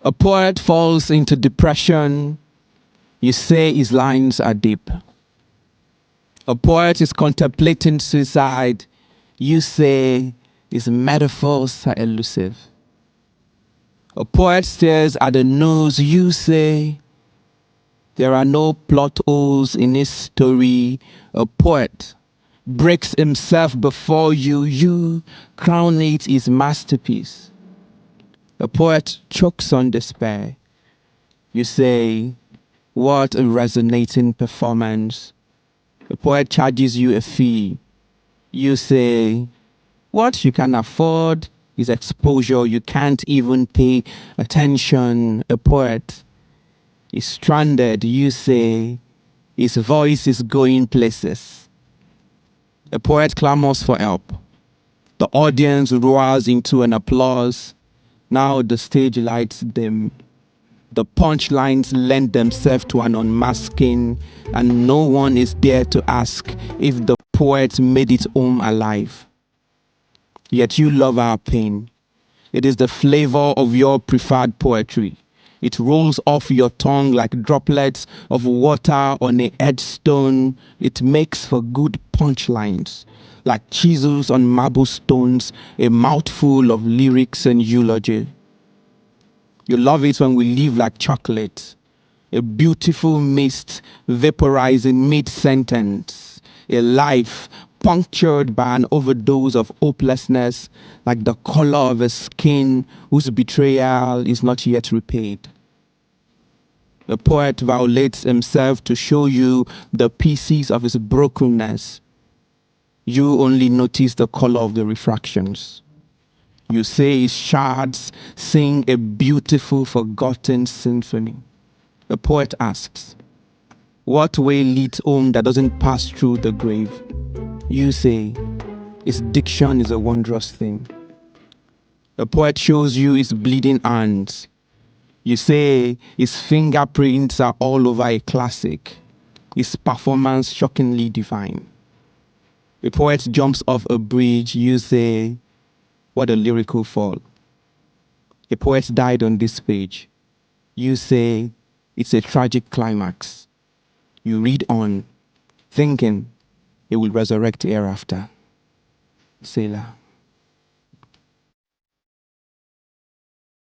A poet falls into depression. You say his lines are deep. A poet is contemplating suicide. You say his metaphors are elusive. A poet stares at the nose. You say there are no plot holes in his story. A poet breaks himself before you. You crown it his masterpiece. A poet chokes on despair. You say, what a resonating performance. A poet charges you a fee. You say, what you can afford is exposure. You can't even pay attention. A poet is stranded. You say, his voice is going places. A poet clamors for help. The audience roars into an applause. Now the stage lights dim. The punchlines lend themselves to an unmasking, and no one is there to ask if the poet made it home alive. Yet you love our pain. It is the flavor of your preferred poetry. It rolls off your tongue like droplets of water on a headstone. It makes for good punchlines, like chisels on marble stones, a mouthful of lyrics and eulogy. You love it when we live like chocolate, a beautiful mist vaporizing mid-sentence, a life punctured by an overdose of hopelessness, like the color of a skin whose betrayal is not yet repaid. The poet violates himself to show you the pieces of his brokenness. You only notice the color of the refractions. You say his shards sing a beautiful forgotten symphony. The poet asks, what way leads home that doesn't pass through the grave? You say, his diction is a wondrous thing. The poet shows you his bleeding hands. You say his fingerprints are all over a classic. His performance shockingly divine. The poet jumps off a bridge. You say, what a lyrical fall. A poet died on this page. You say, it's a tragic climax. You read on, thinking he will resurrect hereafter. Selah.